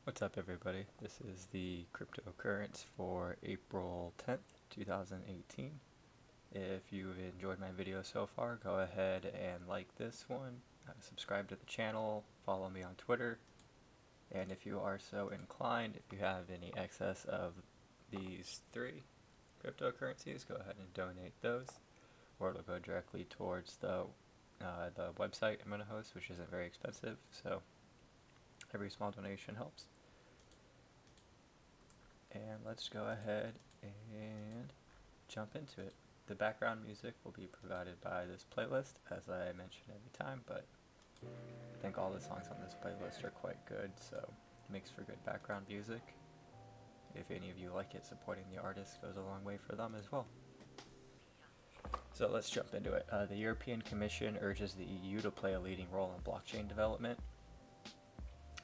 What's up, everybody? This is the cryptocurrency for April 10th, 2018. If you've enjoyed my video so far, go ahead and like this one, subscribe to the channel, follow me on Twitter, and if you are so inclined, if you have any excess of these three cryptocurrencies, go ahead and donate those, or it'll go directly towards the website I'm going to host, which isn't very expensive, so every small donation helps. And let's go ahead and jump into it. The background music will be provided by this playlist, as I mention every time, but I think all the songs on this playlist are quite good, so it makes for good background music. If any of you like it, supporting the artist goes a long way for them as well. So let's jump into it. The European Commission urges the EU to play a leading role in blockchain development.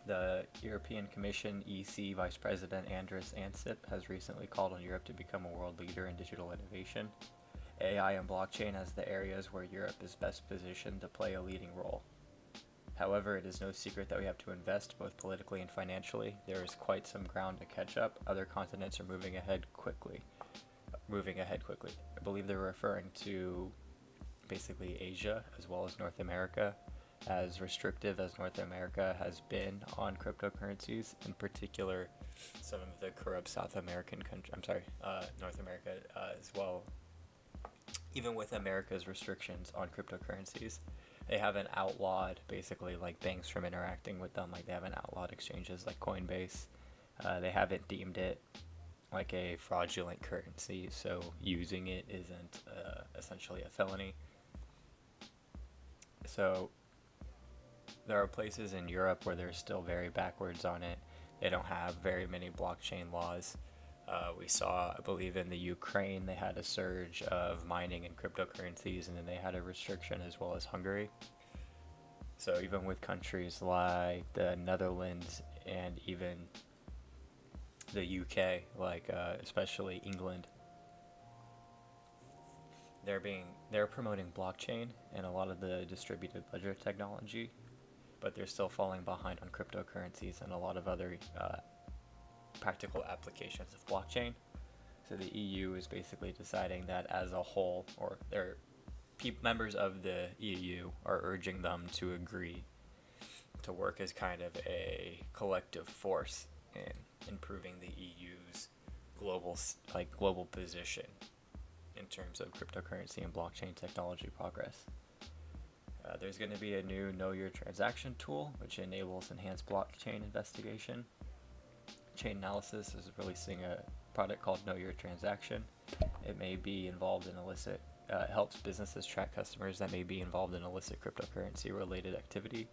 The European Commission EC Vice President Andrus Ansip has recently called on Europe to become a world leader in digital innovation, AI and blockchain as the areas where Europe is best positioned to play a leading role. However, it is no secret that we have to invest both politically and financially. There is quite some ground to catch up. Other continents are moving ahead quickly. I believe they're referring to basically Asia as well as North America. As restrictive as North America has been on cryptocurrencies, in particular some of the corrupt South American countries, North America as well. Even with America's restrictions on cryptocurrencies, they haven't outlawed basically like banks from interacting with them, like they haven't outlawed exchanges like Coinbase. They haven't deemed it like a fraudulent currency, so using it isn't essentially a felony. So there are places in Europe where they're still very backwards on it. They don't have very many blockchain laws. We saw, I believe in the Ukraine, they had a surge of mining and cryptocurrencies, and then they had a restriction as well as Hungary. So even with countries like the Netherlands and even the UK, like especially England, they're promoting blockchain and a lot of the distributed ledger technology, but they're still falling behind on cryptocurrencies and a lot of other practical applications of blockchain. So the EU is basically deciding that as a whole, or their members of the EU are urging them to agree to work as kind of a collective force in improving the EU's global position in terms of cryptocurrency and blockchain technology progress. There's going to be a new Know Your Transaction tool, which enables enhanced blockchain investigation. Chain Analysis is releasing a product called Know Your Transaction. It may be involved in illicit, helps businesses track customers that may be involved in illicit cryptocurrency related activity.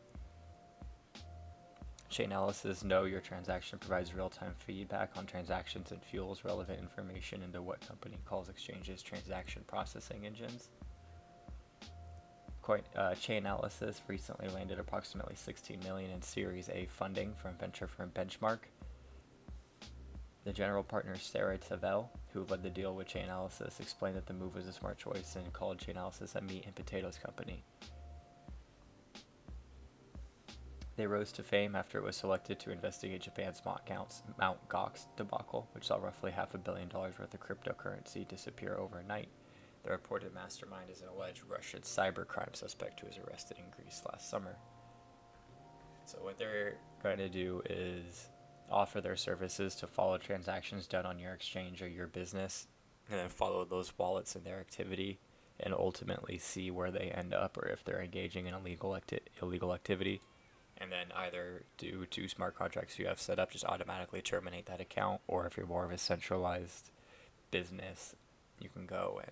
Chain Analysis Know Your Transaction provides real-time feedback on transactions and fuels relevant information into what company calls exchanges transaction processing engines. Chain Analysis recently landed approximately $16 million in Series A funding from venture firm Benchmark. The general partner Sarah Tavel, who led the deal with Chain Analysis, explained that the move was a smart choice and called Chain Analysis a meat and potatoes company. They rose to fame after it was selected to investigate Japan's Mt. Gox debacle, which saw roughly $500 million worth of cryptocurrency disappear overnight. The reported mastermind is an alleged Russian cybercrime suspect who was arrested in Greece last summer. So what they're going to do is offer their services to follow transactions done on your exchange or your business, and then follow those wallets and their activity, and ultimately see where they end up or if they're engaging in illegal activity. And then either do two smart contracts you have set up, just automatically terminate that account, or if you're more of a centralized business, you can go and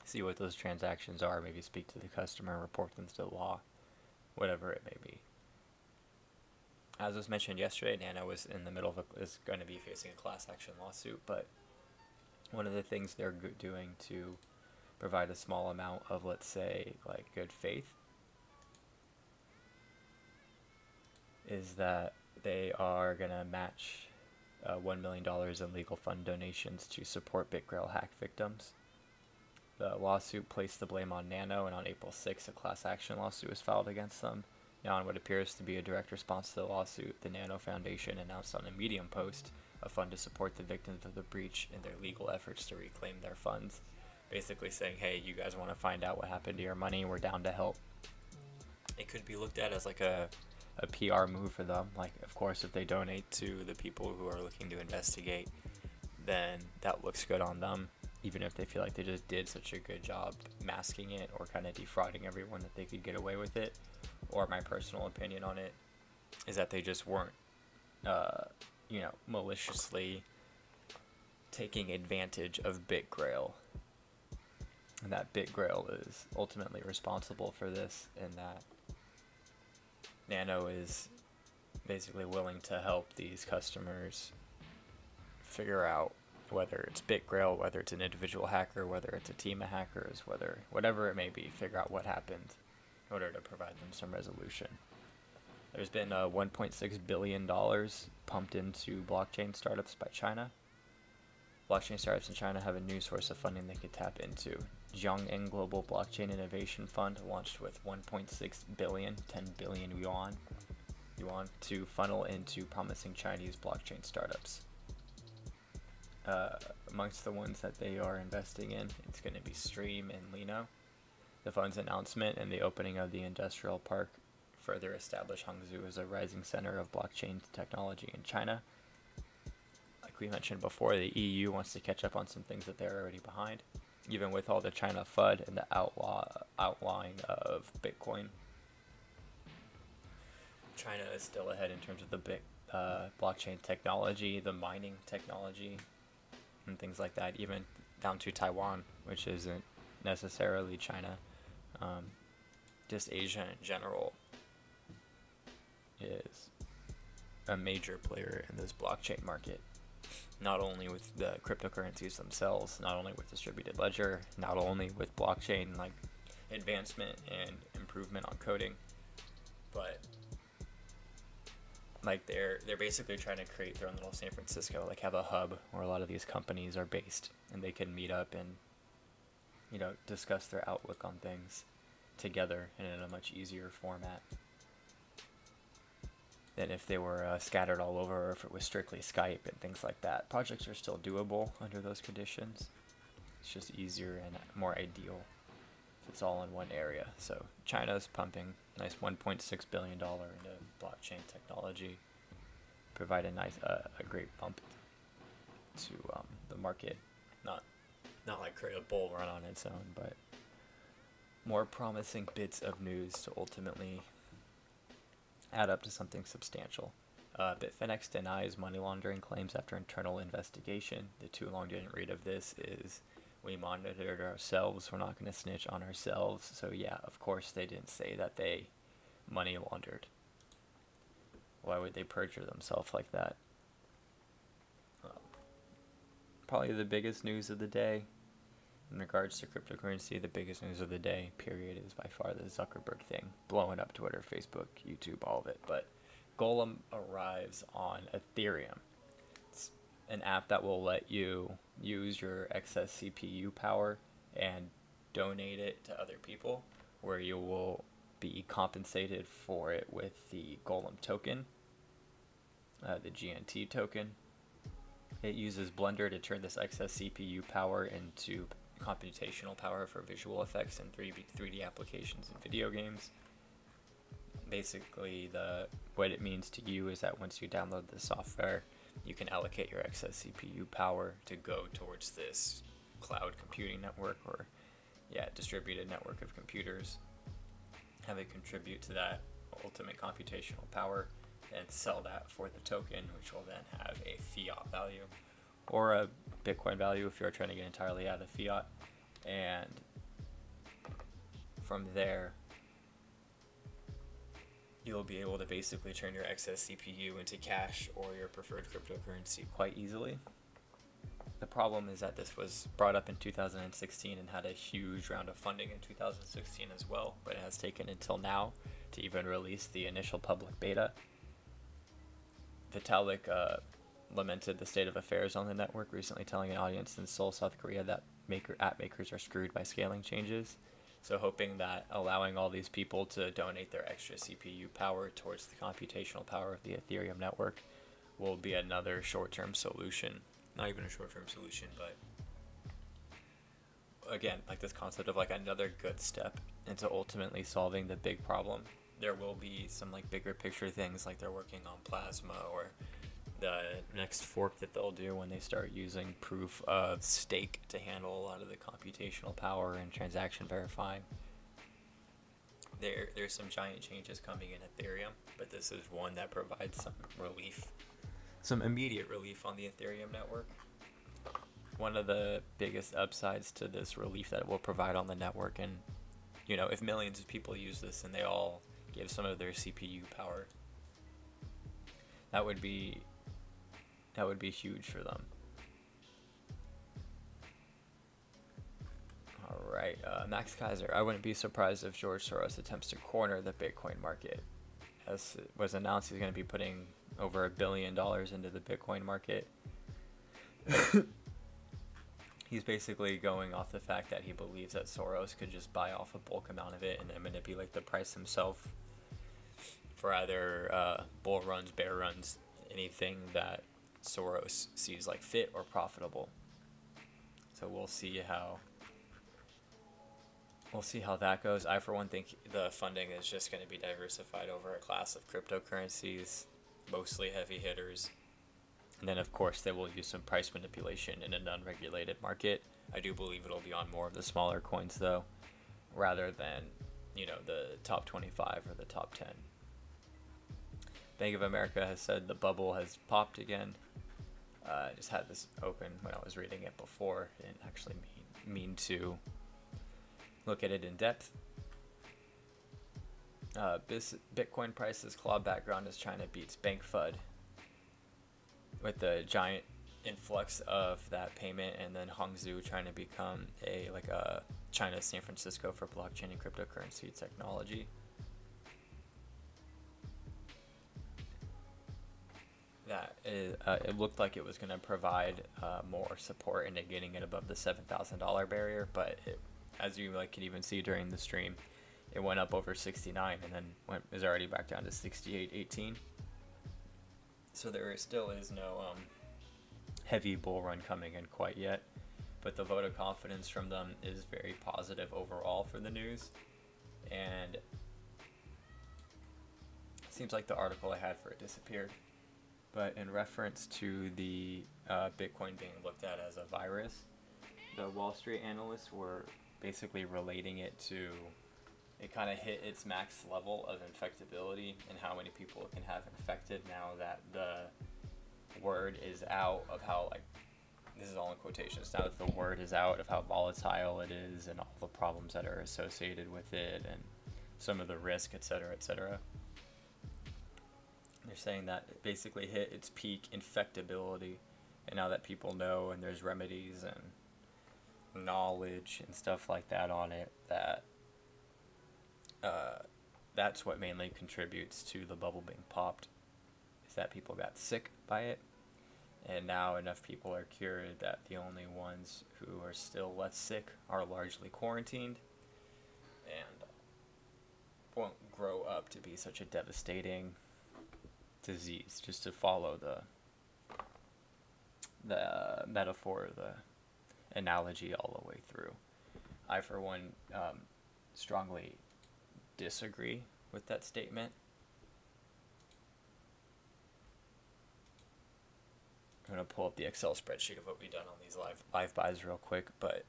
see what those transactions are, maybe speak to the customer, report them to the law, whatever it may be. As was mentioned yesterday, Nano is is going to be facing a class action lawsuit, but one of the things they're doing to provide a small amount of, let's say, like good faith is that they are going to match $1 million in legal fund donations to support BitGrail hack victims. The lawsuit placed the blame on Nano, and on April 6th, a class action lawsuit was filed against them. Now, in what appears to be a direct response to the lawsuit, the Nano Foundation announced on a Medium post a fund to support the victims of the breach in their legal efforts to reclaim their funds. Basically saying, hey, you guys want to find out what happened to your money, we're down to help. It could be looked at as like a PR move for them. Like, of course, if they donate to the people who are looking to investigate, then that looks good on them, even if they feel like they just did such a good job masking it or kind of defrauding everyone that they could get away with it. Or my personal opinion on it is that they just weren't, maliciously taking advantage of BitGrail. And that BitGrail is ultimately responsible for this, and that Nano is basically willing to help these customers figure out whether it's BitGrail, whether it's an individual hacker, whether it's a team of hackers, whatever it may be, figure out what happened in order to provide them some resolution. There's been $1.6 billion pumped into blockchain startups by China. Blockchain startups in China have a new source of funding they could tap into. Jiangyin Global Blockchain Innovation Fund launched with 1.6 billion, 10 billion yuan to funnel into promising Chinese blockchain startups. Amongst the ones that they are investing in, it's going to be Stream and Lino. The fund's announcement and the opening of the industrial park further establish Hangzhou as a rising center of blockchain technology in China. Like we mentioned before, the EU wants to catch up on some things that they're already behind, even with all the China FUD and the outlawing of Bitcoin. China is still ahead in terms of the blockchain technology, the mining technology, and things like that, even down to Taiwan, which isn't necessarily China. Just Asia in general is a major player in this blockchain market, not only with the cryptocurrencies themselves, not only with distributed ledger, not only with blockchain like advancement and improvement on coding, but like they're basically trying to create their own little San Francisco, like have a hub where a lot of these companies are based and they can meet up and discuss their outlook on things together and in a much easier format than if they were scattered all over, or if it was strictly Skype and things like that. Projects are still doable under those conditions. It's just easier and more ideal if it's all in one area. So China's pumping nice $1.6 billion into blockchain technology, provide a great bump to the market. Not like create a bull run on its own, but more promising bits of news to ultimately add up to something substantial. FedEx denies money laundering claims after internal investigation. The too long didn't read of this is we monitored ourselves. We're not going to snitch on ourselves. So yeah, of course they didn't say that they money laundered. Why would they perjure themselves like that? Probably the biggest news of the day in regards to cryptocurrency, the biggest news of the day, period, is by far the Zuckerberg thing, blowing up Twitter, Facebook, YouTube, all of it. But Golem arrives on Ethereum. It's an app that will let you use your excess CPU power and donate it to other people, where you will be compensated for it with the Golem token, the GNT token. It uses Blender to turn this excess CPU power into computational power for visual effects and 3D applications in video games. Basically, what it means to you is that once you download the software, you can allocate your excess CPU power to go towards this cloud computing network, or distributed network of computers. Have it contribute to that ultimate computational power and sell that for the token, which will then have a fiat value or a Bitcoin value if you're trying to get entirely out of fiat. And from there, you'll be able to basically turn your excess CPU into cash or your preferred cryptocurrency quite easily. The problem is that this was brought up in 2016 and had a huge round of funding in 2016 as well, but it has taken until now to even release the initial public beta. Vitalik lamented the state of affairs on the network, recently telling an audience in Seoul, South Korea, that app makers are screwed by scaling changes. So hoping that allowing all these people to donate their extra CPU power towards the computational power of the Ethereum network will be another short-term solution. Not even a short-term solution, but again, like this concept of like another good step into ultimately solving the big problem. There will be some like bigger picture things, like they're working on Plasma, or the next fork that they'll do when they start using proof of stake to handle a lot of the computational power and transaction verifying. There's some giant changes coming in Ethereum, but this is one that provides some relief, some immediate relief on the Ethereum network. One of the biggest upsides to this relief that it will provide on the network, and you know, if millions of people use this and they all give some of their CPU power, that would be huge for them. Alright, Max Kaiser. I wouldn't be surprised if George Soros attempts to corner the Bitcoin market. As it was announced, he's going to be putting over $1 billion into the Bitcoin market. He's basically going off the fact that he believes that Soros could just buy off a bulk amount of it and then manipulate the price himself for either bull runs, bear runs, anything that Soros sees like fit or profitable. So we'll see how that goes. I for one think the funding is just going to be diversified over a class of cryptocurrencies, mostly heavy hitters. And then of course they will use some price manipulation in an unregulated market. I do believe it'll be on more of the smaller coins though, rather than, you know, the top 25 or the top 10. Bank of America has said the bubble has popped again. I just had this open when I was reading it before. I didn't actually mean to look at it in depth. Bitcoin prices claw background as China beats Bank FUD, with the giant influx of that payment, and then Hangzhou trying to become a China San Francisco for blockchain and cryptocurrency technology. That is, it looked like it was going to provide more support into getting it above the $7,000 barrier, but as you could even see during the stream, it went up over 69 and then is already back down to 68.18. So there still is no heavy bull run coming in quite yet, but the vote of confidence from them is very positive overall for the news. And it seems like the article I had for it disappeared, but in reference to the Bitcoin being looked at as a virus, the Wall Street analysts were basically relating it to it kind of hit its max level of infectability and how many people it can have infected now that the word is out of how, this is all in quotations, now that the word is out of how volatile it is and all the problems that are associated with it and some of the risk, etc., etc. They're saying that it basically hit its peak infectability, and now that people know and there's remedies and knowledge and stuff like that on it, that that's what mainly contributes to the bubble being popped, is that people got sick by it, and now enough people are cured that the only ones who are still less sick are largely quarantined and won't grow up to be such a devastating disease, just to follow the metaphor, the analogy all the way through. I, for one, strongly disagree with that statement. I'm going to pull up the Excel spreadsheet of what we've done on these live buys real quick, but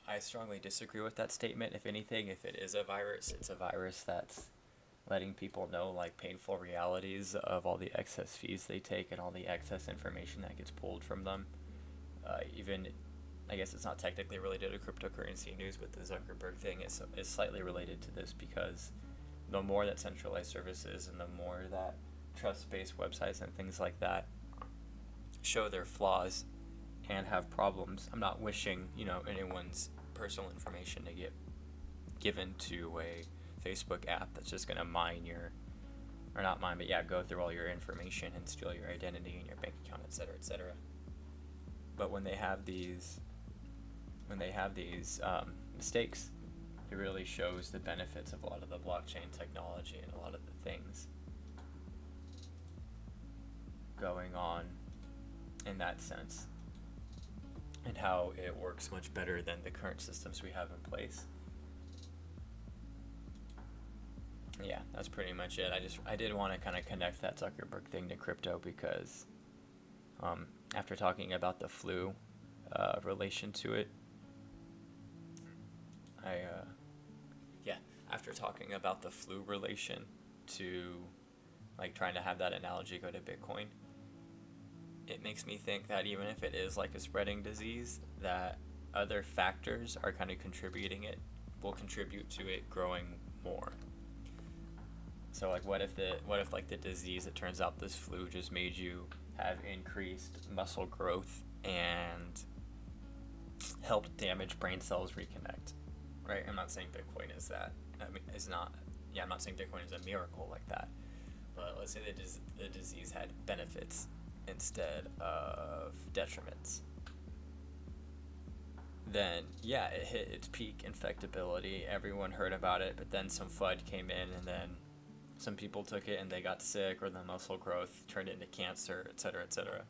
I strongly disagree with that statement. If anything, if it is a virus, it's a virus that's letting people know painful realities of all the excess fees they take and all the excess information that gets pulled from them. Even, I guess it's not technically related to cryptocurrency news, but the Zuckerberg thing is slightly related to this, because the more that centralized services and the more that trust-based websites and things like that show their flaws and have problems, I'm not wishing, anyone's personal information to get given to a Facebook app that's just going to go through all your information and steal your identity and your bank account, etc., etc. But when they have these mistakes. It really shows the benefits of a lot of the blockchain technology and a lot of the things going on in that sense, and how it works much better than the current systems we have in place. Yeah, that's pretty much it. I did want to kind of connect that Zuckerberg thing to crypto because after talking about the flu relation to it, after talking about the flu relation to like trying to have that analogy go to Bitcoin, it makes me think that even if it is like a spreading disease, that other factors are kind of will contribute to it growing more. So like what if like the disease, it turns out this flu just made you have increased muscle growth and helped damage brain cells reconnect, right? I'm not saying Bitcoin is that. I'm not saying Bitcoin is a miracle like that. But let's say the disease had benefits instead of detriments. Then, yeah, it hit its peak infectability. Everyone heard about it, but then some FUD came in, and then some people took it and they got sick, or the muscle growth turned into cancer, etc., etc.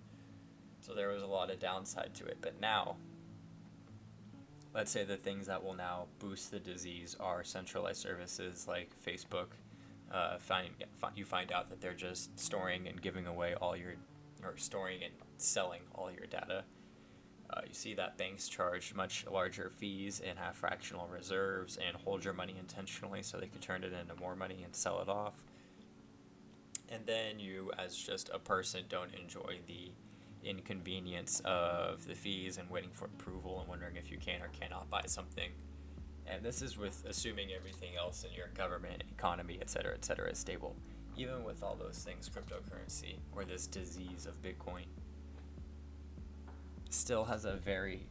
So there was a lot of downside to it. But now, let's say the things that will now boost the disease are centralized services like Facebook. You find out that they're just storing and giving away storing and selling all your data. You see that banks charge much larger fees and have fractional reserves and hold your money intentionally so they can turn it into more money and sell it off. And then you, as just a person, don't enjoy the inconvenience of the fees and waiting for approval and wondering if you can or cannot buy something. And this is with assuming everything else in your government, economy, etc., is stable. Even with all those things, cryptocurrency or this disease of Bitcoin still has a very,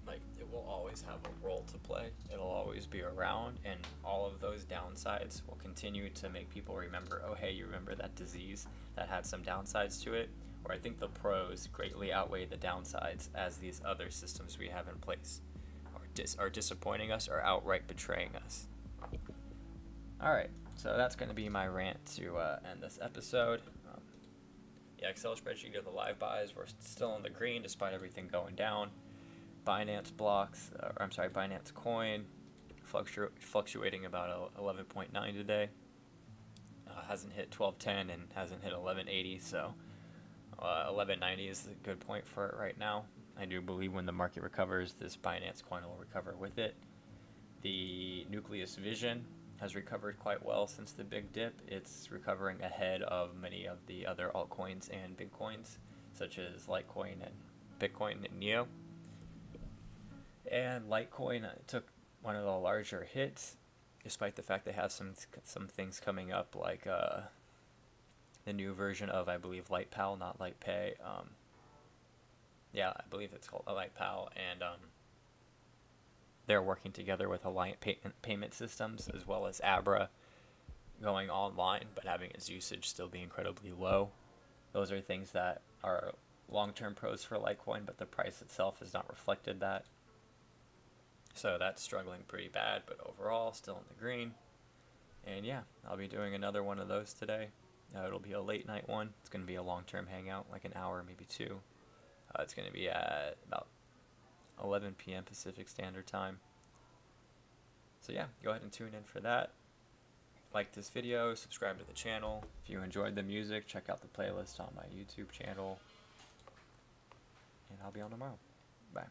it will always have a role to play. It'll always be around, and all of those downsides will continue to make people remember, oh, hey, you remember that disease that had some downsides to it? Or I think the pros greatly outweigh the downsides, as these other systems we have in place are disappointing us or outright betraying us. Alright, so that's going to be my rant to end this episode. The Excel spreadsheet of the live buys, we're still in the green despite everything going down. Binance coin fluctuating about 11.9 today. Hasn't hit 1210 and hasn't hit 1180, so 1190 is a good point for it right now. I do believe when the market recovers, this Binance coin will recover with it. The Nucleus Vision has recovered quite well since the big dip. It's recovering ahead of many of the other altcoins and Bitcoins, such as Litecoin and Bitcoin and Neo. And Litecoin took one of the larger hits, despite the fact they have some things coming up, like the new version of, I believe, LightPal, not LightPay. I believe it's called LightPal, and they're working together with Alliant payment systems as well as Abra, going online, but having its usage still be incredibly low. Those are things that are long-term pros for Litecoin, but the price itself has not reflected that. So that's struggling pretty bad, but overall still in the green. And yeah, I'll be doing another one of those today. It'll be a late night one. It's going to be a long-term hangout, like an hour, maybe two. It's going to be at about 11 p.m. Pacific Standard Time. So yeah, go ahead and tune in for that. Like this video, subscribe to the channel. If you enjoyed the music, check out the playlist on my YouTube channel. And I'll be on tomorrow. Bye.